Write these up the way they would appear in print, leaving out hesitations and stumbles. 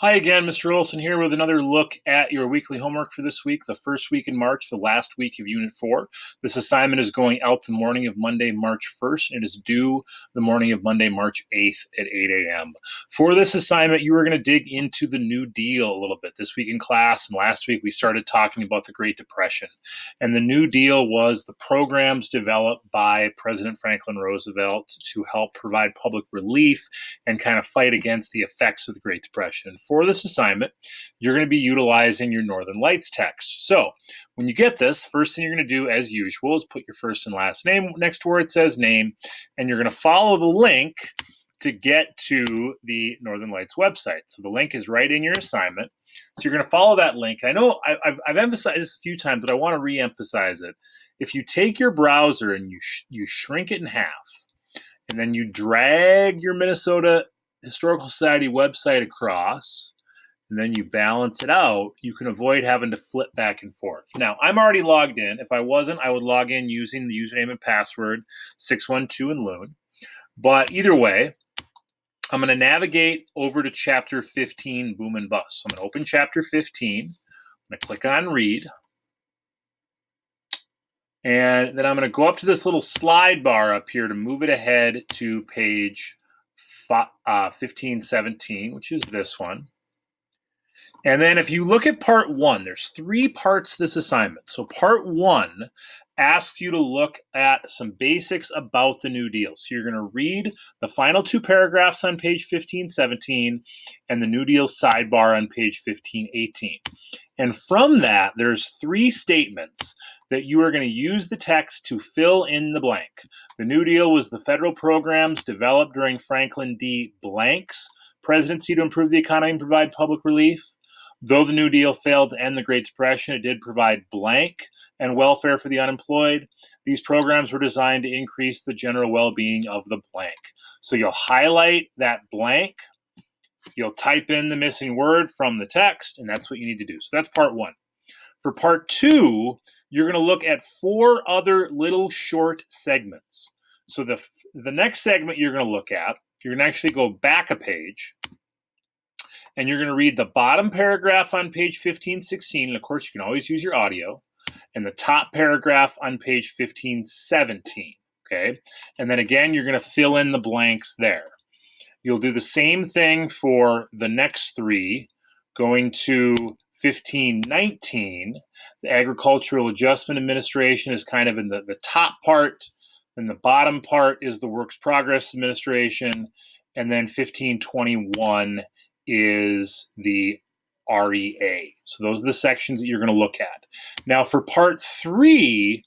Hi again, Mr. Olson here with another look at your weekly homework for this week, the first week in March, the last week of Unit 4. This assignment is going out the morning of Monday, March 1st, and it is due the morning of Monday, March 8th at 8 a.m. For this assignment, you are going to dig into the New Deal a little bit this week in class, and last week we started talking about the Great Depression. And the New Deal was the programs developed by President Franklin Roosevelt to help provide public relief and kind of fight against the effects of the Great Depression. For this assignment, you're going to be utilizing your Northern Lights text. So when you get this, first thing you're going to do, as usual, is put your first and last name next to where it says name, and you're going to follow the link to get to the Northern Lights website. So the link is right in your assignment. So you're going to follow that link. I know I've emphasized this a few times, but I want to re-emphasize it. If you take your browser and you shrink it in half, and then you drag your Minnesota Historical Society website across, and then you balance it out, you can avoid having to flip back and forth. Now, I'm already logged in. If I wasn't, I would log in using the username and password 612 in Loon. But either way, I'm going to navigate over to Chapter 15, Boom and Bust. So I'm going to open Chapter 15. I'm going to click on Read. And then I'm going to go up to this little slide bar up here to move it ahead to page 1517, which is this one. And then if you look at part one, there's three parts to this assignment. So part one asks you to look at some basics about the New Deal. So you're going to read the final two paragraphs on page 1517 and the New Deal sidebar on page 1518. And from that, there's three statements that you are going to use the text to fill in the blank. The New Deal was the federal programs developed during Franklin D. Blank's presidency to improve the economy and provide public relief. Though the New Deal failed to end the Great Depression, it did provide blank and welfare for the unemployed. These programs were designed to increase the general well-being of the blank. So you'll highlight that blank, you'll type in the missing word from the text, and that's what you need to do. So that's part one. For part two, you're going to look at four other little short segments. So the next segment you're going to look at, you're going to actually go back a page, and you're going to read the bottom paragraph on page 1516. And of course, you can always use your audio. And the top paragraph on page 1517. Okay. And then again, you're going to fill in the blanks there. You'll do the same thing for the next three, going to 1519. The Agricultural Adjustment Administration is kind of in the top part. And the bottom part is the Works Progress Administration. And then 1521 is the REA. So those are the sections that you're going to look at. Now for part three,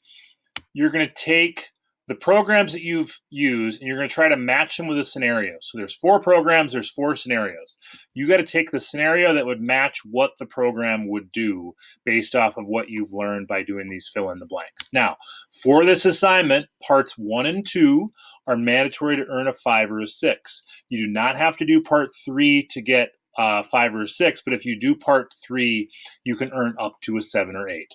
you're going to take the programs that you've used and you're going to try to match them with a scenario. So there's four programs, there's four scenarios. You got to take the scenario that would match what the program would do based off of what you've learned by doing these fill in the blanks. Now, for this assignment, parts 1 and 2 are mandatory to earn a 5 or a 6. You do not have to do part 3 to get 5 or 6, but if you do part 3, you can earn up to a 7 or 8.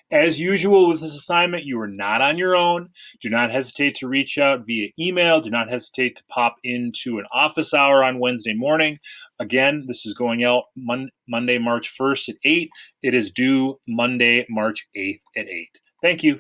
As usual with this assignment, you are not on your own. Do not hesitate to reach out via email. Do not hesitate to pop into an office hour on Wednesday morning. Again, this is going out Monday, March 1st at 8. It is due Monday, March 8th at 8. Thank you.